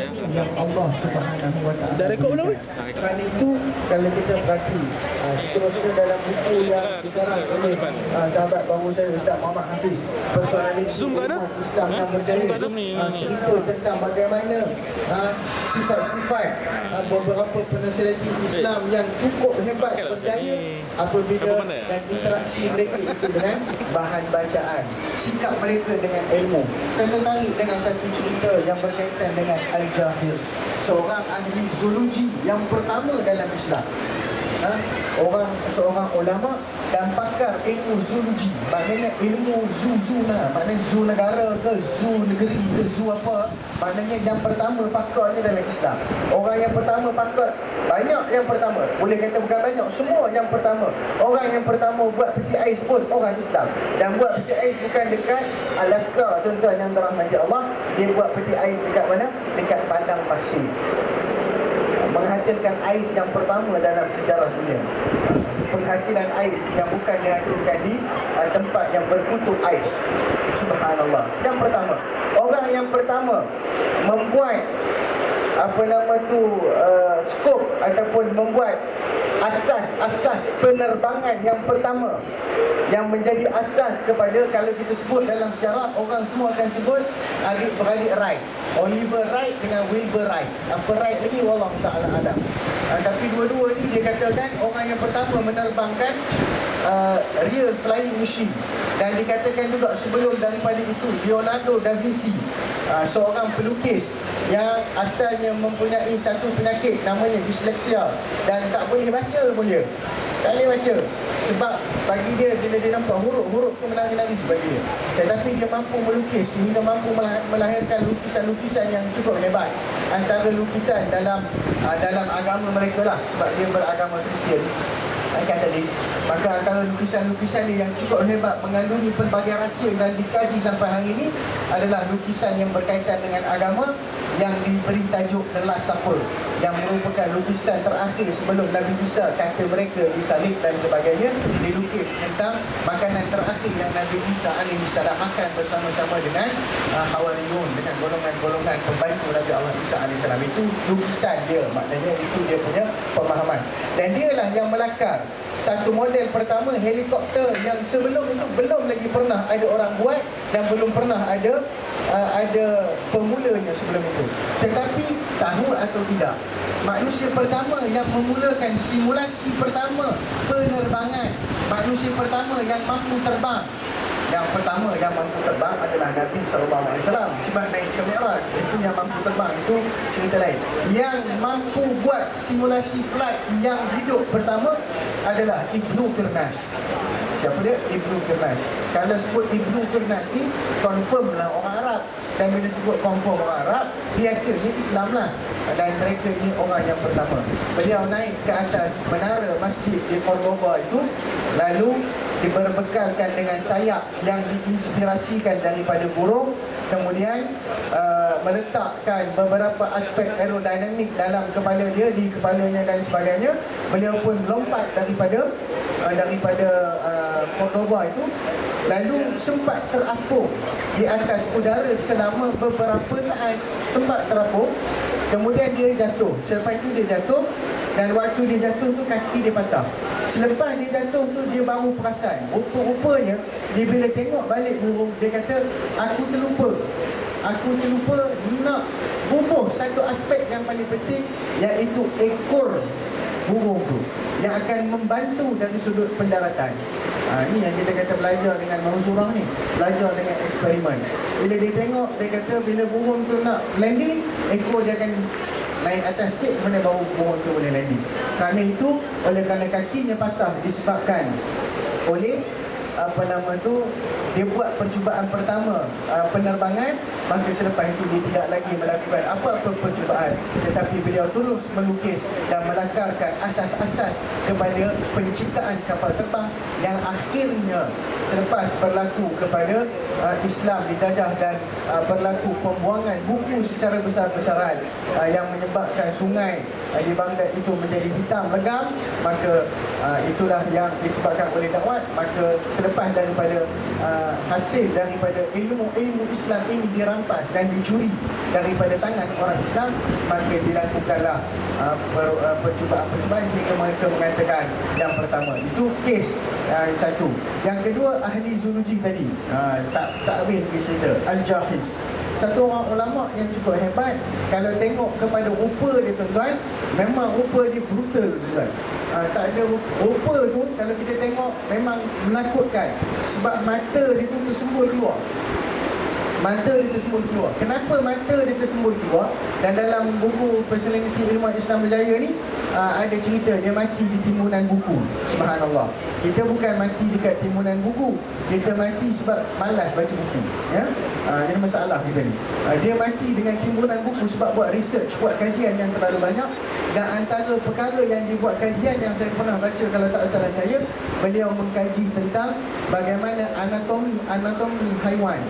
yang Allah Subhanahu wa Ta'ala. Dah rekod belum? Kerana itu kalau kita perhati seterusnya dalam buku yang dikarang oleh sahabat baru saya Ustaz Muhammad Hafiz, Personality Zoom kat mana? Islam yang berjaya, cerita tentang bagaimana sifat-sifat beberapa personality Islam yang cukup hebat berjaya apabila dan interaksi mereka itu dengan bahan bacaan, sikap mereka dengan ilmu. Saya tertarik dengan satu cerita yang berkaitan dengan Al-Jahiz, seorang ahli zoologi yang pertama dalam Islam. Seorang ulama dan pakar ilmu zoologi, maknanya ilmu zoo-zoo, maknanya zoo negara ke zoo negeri ke zoo apa, maknanya yang pertama pakarnya dalam Islam. Orang yang pertama pakar, banyak yang pertama, boleh kata bukan banyak, semua yang pertama. Orang yang pertama buat peti ais pun orang Islam, dan buat peti ais bukan dekat Alaska, tuan-tuan yang dirahmati Allah. Dia buat peti ais dekat mana? Dekat padang pasir, menghasilkan ais yang pertama dalam sejarah dunia. Penghasilan ais yang bukan dihasilkan di tempat yang berkutub ais. Subhanallah. Yang pertama, orang yang pertama membuat skop ataupun membuat asas penerbangan yang pertama, yang menjadi asas kepada, kalau kita sebut dalam sejarah, orang semua akan sebut adik-beradik Wright, Oliver Wright dengan Wilbur Wright. Apa Wright lagi wallahu ta'ala alam. Tapi dua-dua ni dia katakan orang yang pertama menerbangkan real flying machine. Dan dikatakan juga sebelum daripada itu Leonardo da Vinci, seorang pelukis yang asalnya mempunyai satu penyakit namanya disleksia, dan tak boleh baca pun dia. Tak boleh baca. Sebab bagi dia, bila dia nampak huruf tu menari-nari bagi dia. Tetapi dia mampu melukis sehingga mampu melahirkan lukisan-lukisan yang cukup hebat. Antara lukisan dalam agama mereka lah, sebab dia beragama Kristian kan tadi. Maka antara lukisan-lukisan dia yang cukup hebat, mengandungi pelbagai rahsia dan dikaji sampai hari ini, adalah lukisan yang berkaitan dengan agama yang diberi tajuk The Last Supper, yang merupakan lukisan terakhir sebelum Nabi Isa, kata mereka, disalib dan sebagainya. Dilukis tentang makanan terakhir yang Nabi Isa alaihissalam makan bersama-sama dengan Hawariyun, dengan golongan-golongan pembantu Nabi Allah Isa alaihissalam. Itu lukisan dia, maknanya itu dia punya pemahaman. Dan dialah yang melakar satu model pertama helikopter yang sebelum itu belum lagi pernah ada orang buat, dan belum pernah ada pemulanya sebelum itu. Tetapi tahu atau tidak, manusia pertama yang memulakan simulasi pertama penerbangan, manusia pertama yang mampu terbang, yang pertama yang mampu terbang adalah Nabi SAW. Sebab naik ke Mi'raj, itu yang mampu terbang, itu cerita lain. Yang mampu buat simulasi flight yang hidup pertama adalah Ibnu Firnas. Siapa dia? Ibnu Firnas. Kalau sebut Ibnu Firnas ni, confirm lah orang Arab. Dan bila sebut confirm orang Arab, biasanya Islam lah. Dan mereka ni orang yang pertama. Beliau naik ke atas menara masjid di Cordoba itu, lalu diberbekalkan dengan sayap yang diinspirasikan daripada burung, kemudian meletakkan beberapa aspek aerodinamik dalam kepala dia, di kepalanya dan sebagainya. Beliau pun lompat daripada Cordoba itu, lalu sempat terapung di atas udara selama beberapa saat, sempat terapung. Kemudian dia jatuh. Selepas itu dia jatuh, dan waktu dia jatuh tu kaki dia patah. Selepas dia jatuh tu dia baru perasan. Rupa-rupanya dia bila tengok balik burung, dia kata, aku terlupa nak bubuh satu aspek yang paling penting, iaitu ekor burung tu yang akan membantu dari sudut pendaratan. Ni yang kita kata belajar dengan Manzurah ni, belajar dengan eksperimen. Bila dia tengok, dia kata bila burung tu nak landing, ekor dia akan naik atas sikit, kemudian baru burung tu boleh landing. Kerana itu, oleh kerana kakinya patah disebabkan oleh dia buat percubaan pertama penerbangan, maka selepas itu dia tidak lagi melakukan apa-apa percubaan, tetapi beliau terus melukis dan melakarkan asas-asas kepada penciptaan kapal terbang yang akhirnya selepas berlaku kepada Islam didajah dan berlaku pembuangan buku secara besar-besaran yang menyebabkan sungai di Baghdad itu menjadi hitam legam, maka itulah yang disebabkan oleh dakwat. Maka selepas daripada hasil daripada ilmu Islam ini dirampas dan dicuri daripada tangan orang Islam, maka dilakukanlah percubaan-percubaan sehingga mereka mengatakan yang pertama. Itu kes satu. Yang kedua, ahli zoologi tadi, tak habis pergi cerita, Al-Jahiz, satu orang ulama yang cukup hebat. Kalau tengok kepada rupa dia tuan-tuan, memang rupa dia brutal tuan-tuan. Tak ada rupa tu, kalau kita tengok memang menakutkan. Sebab mata dia tu tersembul keluar. Mata dia tersembul keluar. Kenapa mata dia tersembul keluar? Dan dalam buku Personality Ilmuwan Islam Berjaya ni ada cerita dia mati di timbunan buku. Subhanallah. Kita bukan mati dekat timbunan buku, kita mati sebab malas baca buku, ya. Jadi masalah kita ni. Dia mati dengan timbunan buku sebab buat research, buat kajian yang terlalu banyak. Dan antara perkara yang dibuat kajian yang saya pernah baca, kalau tak salah saya, beliau mengkaji tentang bagaimana anatomi haiwan.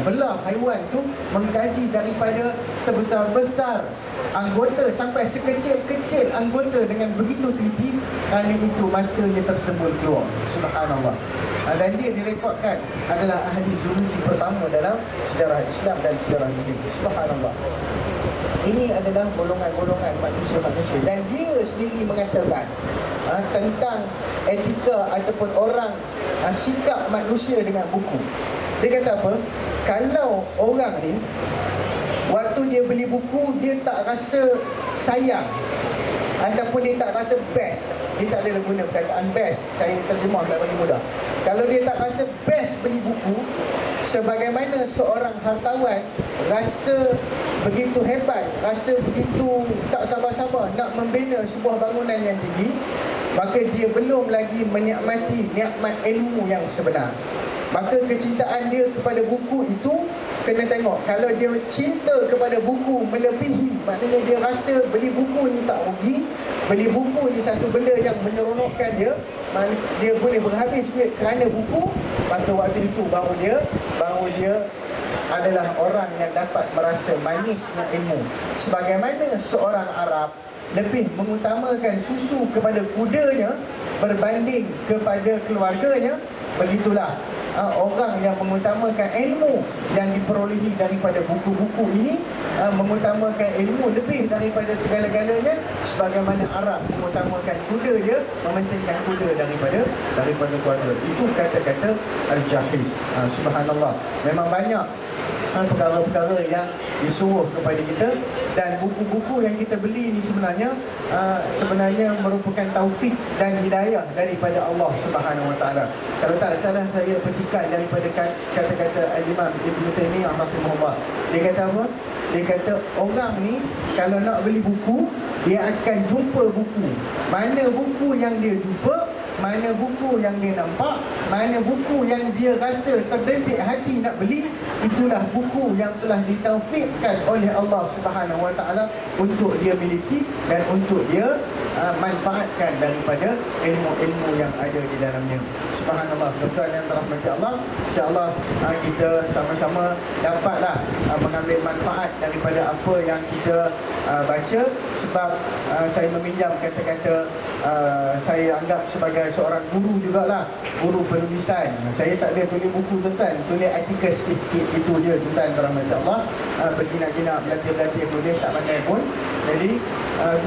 Belah haiwan tu, mengkaji daripada sebesar-besar anggota sampai sekecil-kecil anggota dengan begitu teliti. Kali itu matanya tersembul keluar. Subhanallah. Dan dia direkodkan adalah ahli zoologi pertama dalam sejarah Islam dan sejarah dunia. Subhanallah. Ini adalah golongan-golongan manusia-manusia. Dan dia sendiri mengatakan tentang etika ataupun orang sikap manusia dengan buku. Dia kata apa? Kalau orang ni waktu dia beli buku, dia tak rasa sayang ataupun dia tak rasa best, dia tak ada guna perkataan best, saya terjemah bagi mudah. Kalau dia tak rasa best beli buku, sebagaimana seorang hartawan rasa begitu hebat, rasa begitu tak sabar-sabar nak membina sebuah bangunan yang tinggi, maka dia belum lagi menikmati nikmat ilmu yang sebenar. Maka kecintaan dia kepada buku itu kena tengok. Kalau dia cinta kepada buku melebihi, maknanya dia rasa beli buku ni tak rugi, beli buku ni satu benda yang menyeronokkan dia, dia boleh berhabis duit kerana buku, maka waktu itu baru dia adalah orang yang dapat merasa manisnya ilmu. Sebagaimana seorang Arab lebih mengutamakan susu kepada kudanya berbanding kepada keluarganya, begitulah orang yang mengutamakan ilmu yang diperolehi daripada buku-buku ini mengutamakan ilmu lebih daripada segala-galanya, sebagaimana Arab mengutamakan kuda dia, mementingkan kuda daripada keluarga. Itu kata-kata Al-Jahiz. Subhanallah. Memang banyak perkara-perkara yang disuruh kepada kita, dan buku-buku yang kita beli ni sebenarnya merupakan taufik dan hidayah daripada Allah Subhanahu Wa Taala. Kalau tak salah saya petikan daripada kata-kata Al-Imam Ibn Taymiyah rahimahullah. Dia kata apa? Dia kata orang ni kalau nak beli buku, dia akan jumpa buku. Mana buku yang dia jumpa, mana buku yang dia nampak, mana buku yang dia rasa terdetik hati nak beli, itulah buku yang telah ditaufikkan oleh Allah Subhanahu Wa Taala untuk dia miliki dan untuk dia manfaatkan daripada ilmu-ilmu yang ada di dalamnya. Subhanallah. Tuan-tuan yang dirahmati Allah, insya-Allah kita sama-sama dapatlah mengambil manfaat daripada apa yang kita baca. Sebab saya meminjam kata-kata saya anggap sebagai seorang guru jugalah, guru penulisan. Saya tak ada tulis buku tuan-tuan, tulis artikel sikit-sikit itu je tuan-tuan dirahmati Allah. Berjinak-jinak, berlatih-berlatih tulis tak pandai pun. Jadi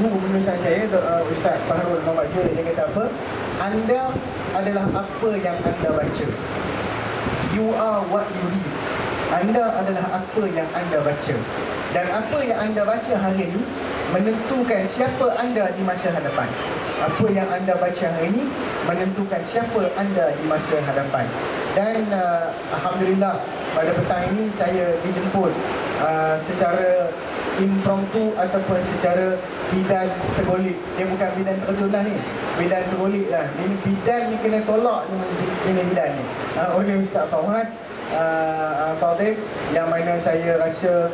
guru penulisan saya Ustaz Fahrul Muhammad Joy, dia kata apa? Anda adalah apa yang anda baca. You are what you read. Anda adalah apa yang anda baca. Dan apa yang anda baca hari ini menentukan siapa anda di masa hadapan. Apa yang anda baca hari ini menentukan siapa anda di masa hadapan. Dan Alhamdulillah pada petang ini saya dijemput secara impromptu ataupun secara bidan tergolik. Dia bukan bidan terjun lah ni, bidan tergolik lah. Ini bidan ni kena tolak ni bidan ni oleh Ustaz Fawaz Fadil, yang mana saya rasa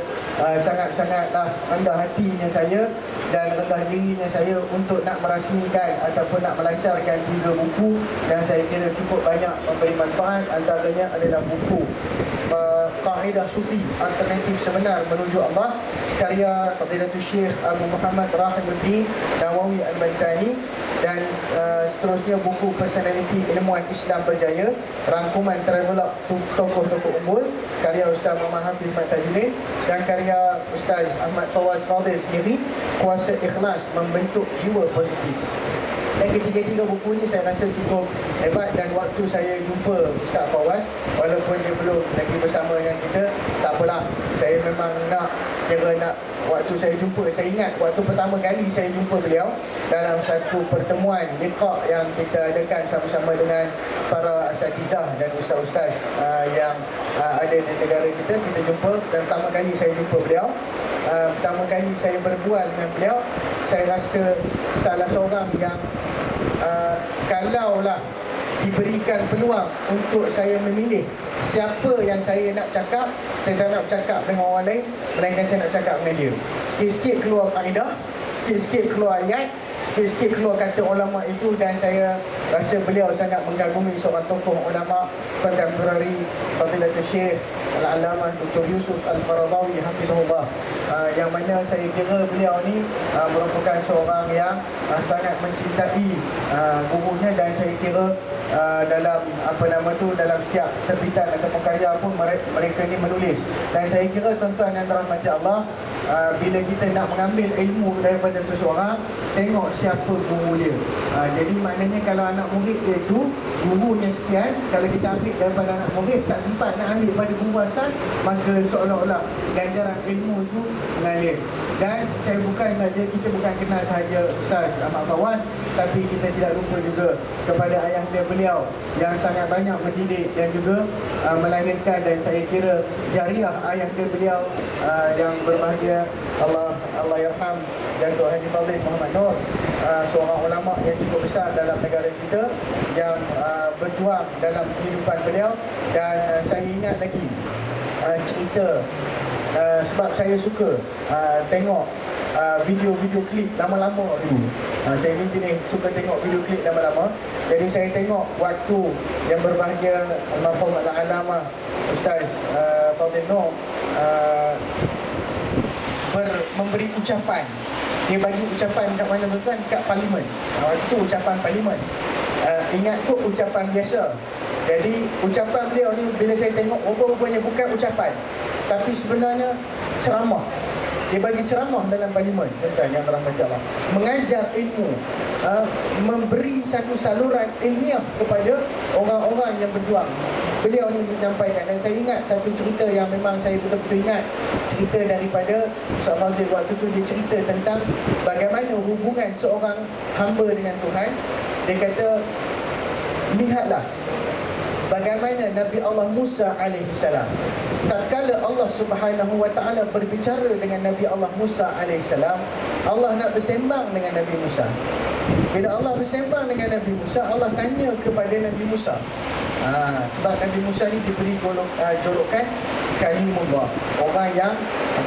sangat-sangatlah rendah hatinya saya dan rendah dirinya saya untuk nak merasmikan ataupun nak melancarkan 3 buku yang saya kira cukup banyak memberi manfaat. Antaranya adalah buku Kaedah Sufi Alternatif Sebenar Menuju Allah, karya Fadilatul Syekh Abu Muhammad Rahimuddin Nawawi Al-Bantani, Dan seterusnya buku Personality Ilmuwan Islam Berjaya, rangkuman travelog tokoh-tokoh unggul, karya Ustaz Muhammad Hafiz Mat Tajuddin, dan karya Ustaz Ahmad Fawaz Fadil sendiri, Kuasa Ikhlas Membentuk Jiwa Positif. Dan ketiga-tiga buku ni saya rasa cukup hebat, dan waktu saya jumpa Ustaz Fawaz, walaupun dia belum lagi bersama dengan kita, tak apalah, saya memang nak waktu saya jumpa, saya ingat waktu pertama kali saya jumpa beliau dalam satu pertemuan liqa yang kita adakan sama-sama dengan para asatizah dan ustaz-ustaz yang ada di negara kita jumpa. Dan pertama kali saya jumpa beliau, pertama kali saya berbual dengan beliau, saya rasa salah seorang yang kalaulah diberikan peluang untuk saya memilih siapa yang saya nak cakap, saya tak nak cakap dengan orang lain, melainkan saya nak cakap dengan dia. Sikit-sikit keluar kaedah, sikit-sikit keluar ayat, sikit-sikit keluar kata ulama itu, dan saya rasa beliau sangat mengagumi seorang tokoh ulama kontemporari, Fadilatul Syekh Al-Allamah Dr. Yusuf Al-Qaradawi Hafizahullah, yang mana saya kira beliau ni merupakan seorang yang sangat mencintai gurunya, dan saya kira dalam dalam setiap terbitan atau karya pun mereka ni menulis. Dan saya kira tuan-tuan yang dirahmati Allah, bila kita nak mengambil ilmu daripada seseorang, tengok siapa guru dia. Jadi maknanya kalau anak murid dia tu gurunya sekian, kalau kita ambil daripada anak murid, tak sempat nak ambil pada guru asal, maka seolah-olah ganjaran ilmu tu mengalir. Dan kita bukan kenal sahaja Ustaz Ahmad Fawaz, tapi kita tidak lupa juga kepada ayahanda beliau yang sangat banyak mendidik dan juga melahirkan, dan saya kira jariah ayahanda beliau yang berbahagia, Allah yarham, Datuk Haji Fadil Muhammad Nur, seorang ulama yang cukup besar dalam negara kita, yang berjuang dalam kehidupan beliau. Dan saya ingat lagi cerita, sebab saya suka tengok video-video klip lama-lama dulu. Saya ni jenis suka tengok video klip lama-lama. Jadi saya tengok waktu yang berbahagia Almarhum Al-Allamah Ustaz Fadil Nur memberi ucapan. Dia bagi ucapan kat mana tuan-tuan? Kat Parlimen. Waktu tu ucapan Parlimen. Ingat tu ucapan biasa. Jadi ucapan beliau ni bila saya tengok, rupanya bukan ucapan, tapi sebenarnya ceramah. Dia bagi ceramah dalam Parlimen, tuan-tuan yang dirahmati Allah, mengajar ilmu, memberi satu saluran ilmiah kepada orang-orang yang berjuang. Beliau ni menyampaikan, dan saya ingat satu cerita yang memang saya betul-betul ingat, cerita daripada Ustaz Fazil. Waktu tu dia cerita tentang bagaimana hubungan seorang hamba dengan Tuhan. Dia kata, lihatlah bagaimana Nabi Allah Musa alaihissalam, tatkala Allah Subhanahu wa taala berbicara dengan Nabi Allah Musa alaihissalam, Allah nak bersembang dengan Nabi Musa. Bila Allah bersembang dengan Nabi Musa, Allah tanya kepada Nabi Musa. Sebab Nabi Musa ni diberi julukan Kalimullah, orang yang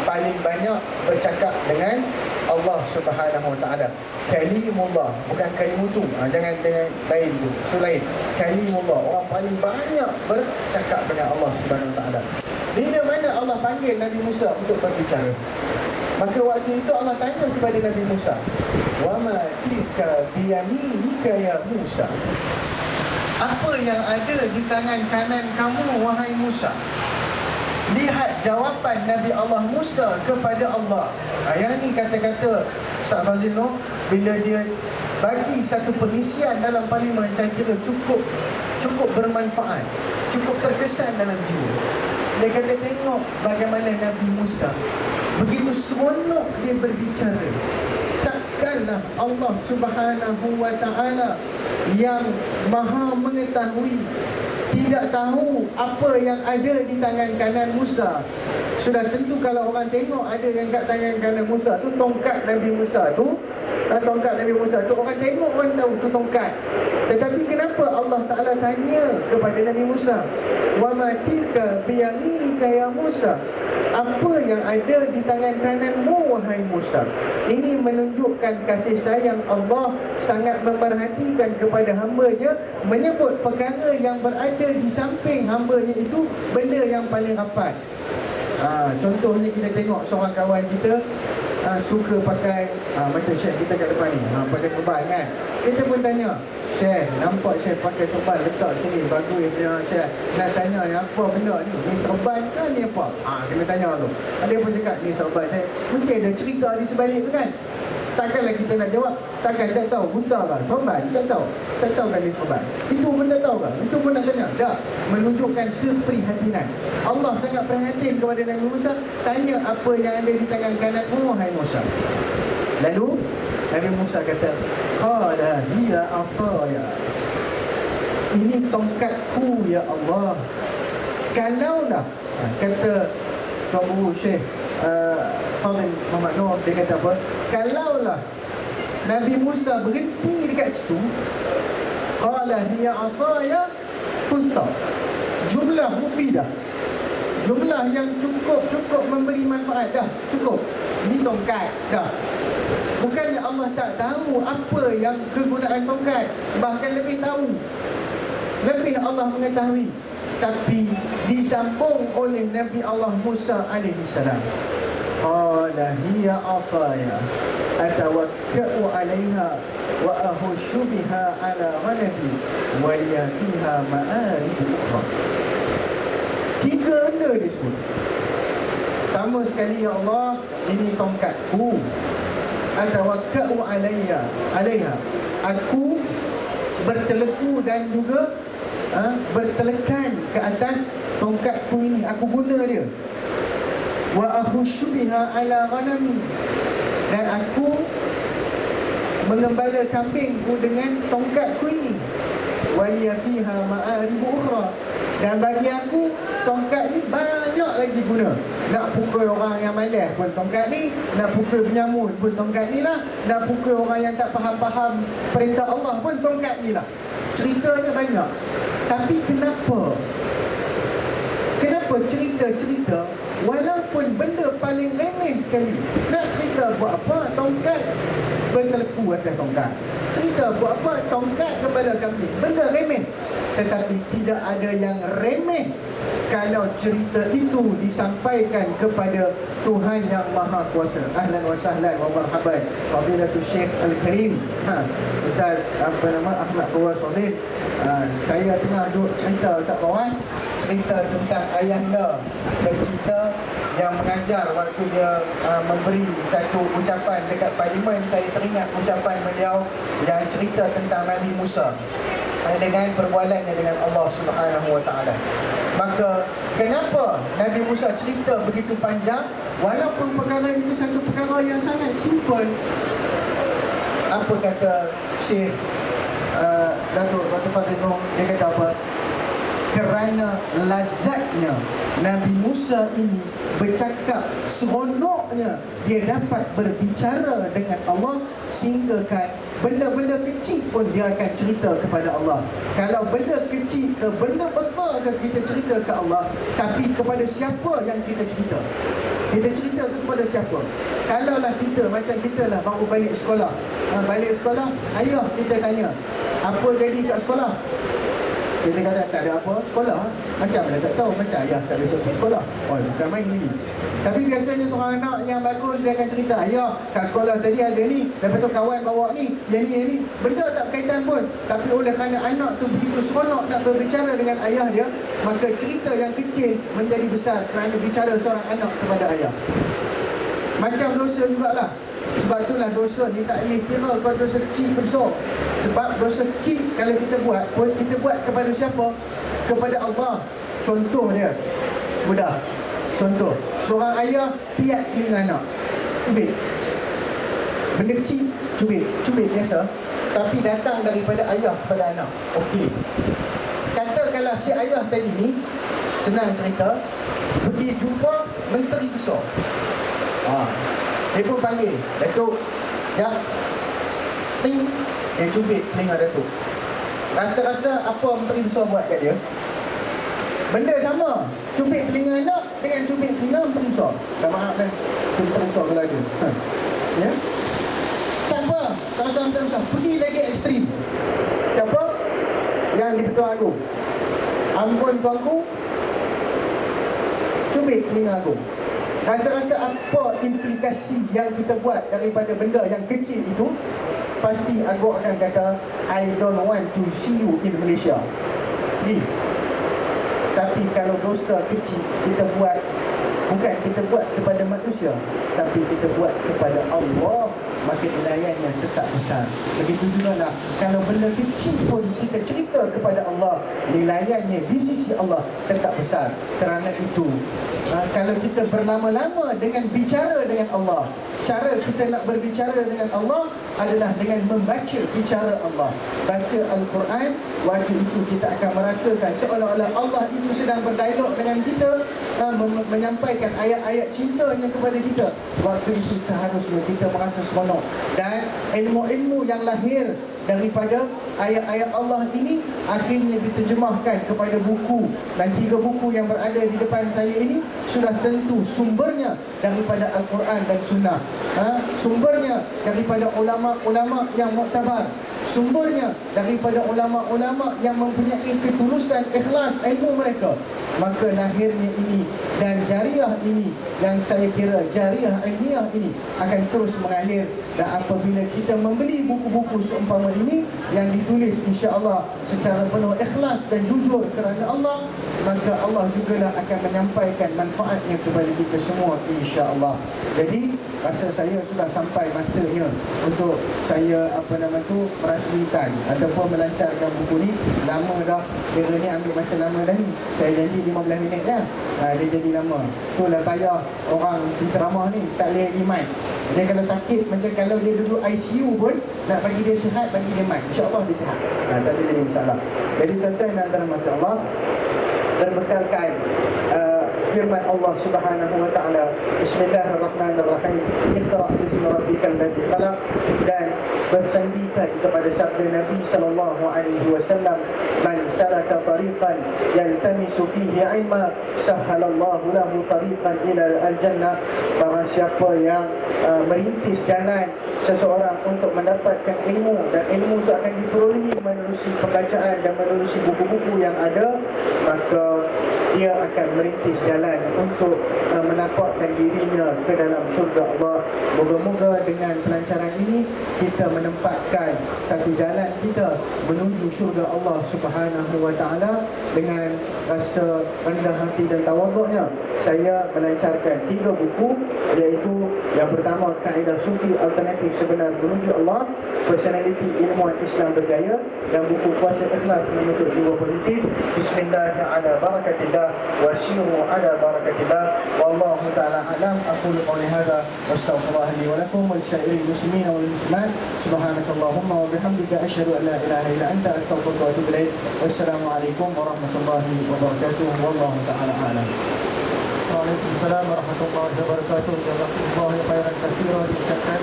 paling banyak bercakap dengan Allah Subhanahu wa taala. Kalimullah, bukan kalimutu. Jangan dengan lain tu. Itu lain. Kalimullah, orang paling banyak bercakap dengan Allah Subhanahu wa taala. Bila mana Allah panggil Nabi Musa untuk berbicara, maka waktu itu Allah tanya kepada Nabi Musa, "Wa ma tilka biyaminika ya Musa?" Apa yang ada di tangan kanan kamu, wahai Musa? Lihat jawapan Nabi Allah Musa kepada Allah. Yang ni kata-kata Ustaz Fazil Nur, bila dia bagi satu pengisian dalam Parlimen, saya kira cukup bermanfaat, cukup terkesan dalam jiwa. Dia kata, tengok bagaimana Nabi Musa begitu seronok dia berbicara. Takkanlah Allah Subhanahu wa taala yang maha mengetahui tidak tahu apa yang ada di tangan kanan Musa. Sudah tentu kalau orang tengok ada yang kat tangan kanan Musa tu, tongkat Nabi Musa tu, orang tengok, orang tahu tu tongkat. Tetapi kenapa Allah Ta'ala tanya kepada Nabi Musa, "Wa ma tilka biyaminika ya Musa?" Apa yang ada di tangan kananmu, wahai Musa? Ini menunjukkan kasih sayang Allah sangat memerhatikan kepada hamba-Nya, menyebut perkara yang berada di samping hamba-Nya itu benda yang paling rapat. Contohnya kita tengok seorang kawan kita suka pakai macam Syekh kita kat depan ni, pakai serban kan. Kita pun tanya, Syekh, nampak Syekh pakai serban letak sini, bagus ya Syekh. Nak tanya ni apa benda ni? Ni serban ke ni apa? Kena tanya tu. Dia pun cakap ni serban saya. Mesti ada cerita di sebalik tu kan. Takkanlah kita nak jawab, takkan tak tahu buta ke serban, tak tahu kan ni serban. Itu pun tak tahu ke? Itu pun nak tanya. Tak, menunjukkan keprihatinan. Allah sangat prihatin kepada Nabi Musa. Tanya apa yang ada di tangan kananmu, hai Musa. Lalu Nabi Musa kata, qala hiya asaya, ini tongkatku ya Allah. Kalaulah, kata Tuan Guru Syekh Fadil Muhammad Nur, dia kata apa? Kalaulah Nabi Musa berhenti dekat situ, qala hiya asaya, full stop. Jumlah mufidah, jumlah yang cukup memberi manfaat, dah cukup. Ini tongkat, dah. Bukannya Allah tak tahu apa yang kegunaan tongkat, bahkan lebih tahu, lebih Allah mengetahui. Tapi disambung oleh Nabi Allah Musa alaihi salam, qala hiya asaya atawakka'u 'alaiha wa ahushu biha 'ala ghanami wa liya fiha ma'arib ukhra. Tiga benda disebut. Pertama sekali, ya Allah, ini tongkatku. Atawakka'u 'alaiha, aku berteleku dan juga bertelekan ke atas tongkatku ini, aku guna dia. Wa akhushu biha 'ala ghanami, dan aku mengembala kambingku dengan tongkatku ini. Wa liya fiha ma'arib ukhra, dan bagi aku tongkat ni banyak lagi guna. Nak pukul orang yang malas pun tongkat ni, nak pukul penyamun pun tongkat ni lah, nak pukul orang yang tak faham-faham perintah Allah pun tongkat ni lah. Ceritanya banyak. Tapi kenapa cerita walaupun benda paling remeh sekali, nak cerita buat apa? Tongkat berteleku atas tongkat. Cerita buat apa? Tongkat kepala kambing, benda remeh. Tetapi tidak ada yang remeh kalau cerita itu disampaikan kepada Tuhan yang Maha Kuasa. Ahlan wa sahlan wa marhaban Fadilatul Syekh Al-Karim, Ustaz Ahmad Fawaz Fadil. Saya tengah duduk cerita, Ustaz Fawaz, cerita tentang ayahanda bercerita yang mengajar waktu dia memberi satu ucapan dekat parlimen. Saya teringat ucapan beliau yang cerita tentang Nabi Musa dengan perbualannya dengan Allah Subhanahu Wa Taala. Maka kenapa Nabi Musa cerita begitu panjang walaupun perkara itu satu perkara yang sangat simple? Apa kata Syekh Datuk Fadil Nur, dia kata apa? Kerana lazatnya Nabi Musa ini bercakap, seronoknya dia dapat berbicara dengan Allah, sehingga kan benda-benda kecil pun dia akan cerita kepada Allah. Kalau benda kecil ke benda besar ke kita cerita ke Allah, tapi kepada siapa yang kita cerita? Kita cerita tu kepada siapa? Kalaulah kita macam kita lah baru balik sekolah, ayah kita tanya, apa jadi kat sekolah? Kita kata tak ada apa, sekolah. Macam mana tak tahu, macam ayah tak ada pergi sekolah. Oh, bukan main lagi. Tapi biasanya seorang anak yang bagus, dia akan cerita, ayah kat sekolah tadi ada ni, lepas tu kawan bawa ni, jadi ni. Benda tak berkaitan pun. Tapi oleh kerana anak tu begitu seronok nak berbicara dengan ayah dia, maka cerita yang kecil menjadi besar kerana bicara seorang anak kepada ayah. Macam dosa jugalah. Sebab itulah dosa ni tak boleh kira kalau dosa kecil ke besar. Sebab dosa kecil kalau kita buat pun, kita buat kepada siapa? Kepada Allah. Contoh dia mudah. Contoh, seorang ayah piat telinga anak, cubit. Benda kecil, cubit biasa, tapi datang daripada ayah kepada anak. Okey, katakanlah si ayah tadi ni, senang cerita, pergi jumpa menteri besar. Dia pun panggil, Datuk, jap, ting, dia cubit telinga Datuk. Rasa-rasa apa menteri besar buat kat dia? Benda sama, cubit telinga anak dengan cubit telinga menteri besar. Tak maaf kan, menteri besar kalau ada. Ya? Tak apa, tak usah menteri besar. Pergi lagi ekstrim. Siapa? Yang di-Pertuan Agong. Ampun tuanku, cubit telinga aku. Rasa-rasa apa implikasi yang kita buat daripada benda yang kecil itu, pasti aku akan kata, I don't want to see you in Malaysia. Ni. Tapi kalau dosa kecil kita buat, bukan kita buat kepada manusia, tapi kita buat kepada Allah, maka nilainya tetap besar. Begitu juga lah, kalau benda kecil pun kita cerita kepada Allah, nilainya di sisi Allah tetap besar. Kerana itu, kalau kita berlama-lama dengan bicara dengan Allah, cara kita nak berbicara dengan Allah adalah dengan membaca bicara Allah. Baca Al-Quran, waktu itu kita akan merasakan seolah-olah Allah itu sedang berdialog dengan kita, menyampaikan ayat-ayat cintanya kepada kita. Waktu itu seharusnya kita merasa seronok. Dan ilmu-ilmu yang lahir daripada ayat-ayat Allah ini akhirnya diterjemahkan kepada buku. Dan 3 buku yang berada di depan saya ini sudah tentu sumbernya daripada Al-Quran dan Sunnah. Sumbernya daripada ulama-ulama yang muktabar, sumbernya daripada ulama-ulama yang mempunyai ketulusan ikhlas ilmu mereka. Maka lahirnya ini dan jariah ini, yang saya kira jariah ilmiah ini, akan terus mengalir. Dan apabila kita membeli buku-buku seumpama ini yang ditulis insya-Allah secara penuh ikhlas dan jujur kerana Allah, maka Allah jugalah akan menyampaikan manfaatnya kepada kita semua insya-Allah. Jadi rasa saya sudah sampai masanya untuk saya merasmikan ataupun melancarkan buku ni. Lama dah, kira ni ambil masa lama dah ni. Saya janji 15 minit je. Dia jadi lama. Itulah payah orang penceramah ni tak boleh di mic. Dia kalau sakit, macam kalau dia duduk ICU pun, nak bagi dia sihat, bagi dia mic, insya-Allah dia sihat. Tak ada jadi masalah. Jadi tuan-tuan dan rahmat Allah, berbekalkan firman Allah Subhanahu wa taala, Bismillahirrahmanirrahim, Iqra bismi rabbikal ladzi khalaq, dan bersandikan kepada sabda Nabi sallallahu alaihi wasallam, man salaka tariqan yaltamisu fihi ilma sahhalallahu lahu tariqan ila al-jannah. Barang siapa yang merintis jalan seseorang untuk mendapatkan ilmu, dan ilmu itu akan diperolehi menerusi pembacaan dan menerusi buku-buku yang ada, maka dia akan merintis jalan untuk menampakkan dirinya ke dalam syurga Allah. Moga-moga dengan pelancaran ini kita menempatkan satu jalan kita menuju syurga Allah Subhanahu wa taala dengan rasa rendah hati dan tawaduknya. Saya melancarkan 3 buku, iaitu yang pertama, Kaedah Sufi Alternatif Sebenar Menuju Allah, Personality Ilmuwan Islam Berjaya, dan buku Puasa Ikhlas Membentuk Jiwa Positif. Bismillahirrahmanirrahim, wasiru ala barakatillah. Wallahu ta'ala alam. Aqulu qawli hadha wastaghfirullah li wa lakum wa lisa'iril muslimin wal muslimat. Subhanakallahumma wa bihamdika asyhadu an la ilaha illa anta astaghfiruka wa atubu ilaik. Wassalamualaikum warahmatullahi wabarakatuh. Wallahu ta'ala alam. Waalaikumsalam warahmatullahi wabarakatuh. Jazakumullahu khairan katsiran diucapkan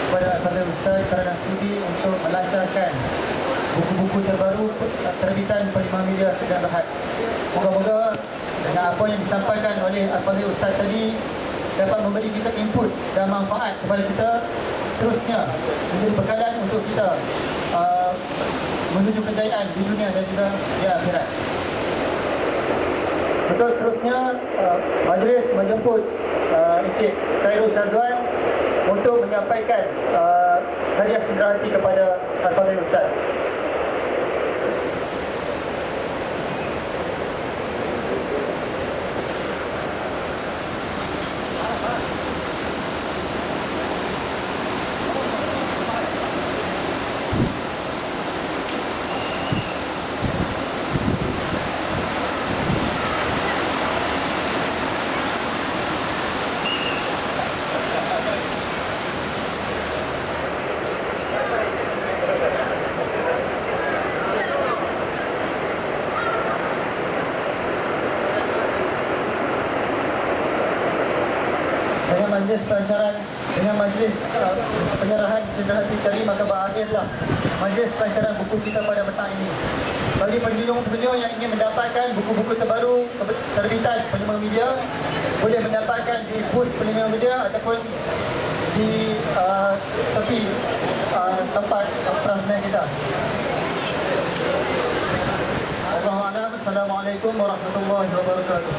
kepada Al-Fadhil Ustaz kerana sudi untuk melancarkan buku-buku terbaru terbitan Pelimah Media Sedia Berhad. Moga-moga dengan apa yang disampaikan oleh Al-Fadhil Ustaz tadi dapat memberi kita input dan manfaat kepada kita, seterusnya menjadi bekalan untuk kita menuju kejayaan di dunia dan juga di akhirat. Betul, seterusnya majlis menjemput Encik Khairul Syazwan untuk menyampaikan hadiah cenderahati kepada Al-Fadhil Ustaz. Majlis pelancaran dengan majlis penyerahan cenderahati tadi, maka berakhirlah majlis pelancaran buku kita pada petang ini. Bagi pengunjung-pengunjung yang ingin mendapatkan buku-buku terbaru terbitan Pelimah Media, boleh mendapatkan di booth Pelimah Media ataupun di tepi tempat perasmian kita. Allahuakbar. Assalamualaikum warahmatullahi wabarakatuh.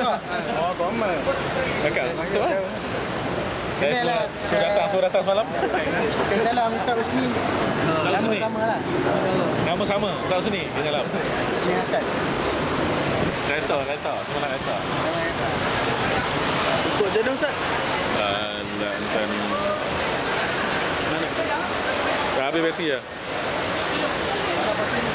Oh, Komar. Dekat. Betul lah. Saya Kenal lah. suruh datang semalam. Bukan salah Mr. Usni. Nama Usni. sama lah. Nama sama. Ustaz sini di dalam. Usni Hasan. Kereta. Semalam kereta. Ikut je dah Ustaz. Nak hantar ni. Dah habis bateri dah.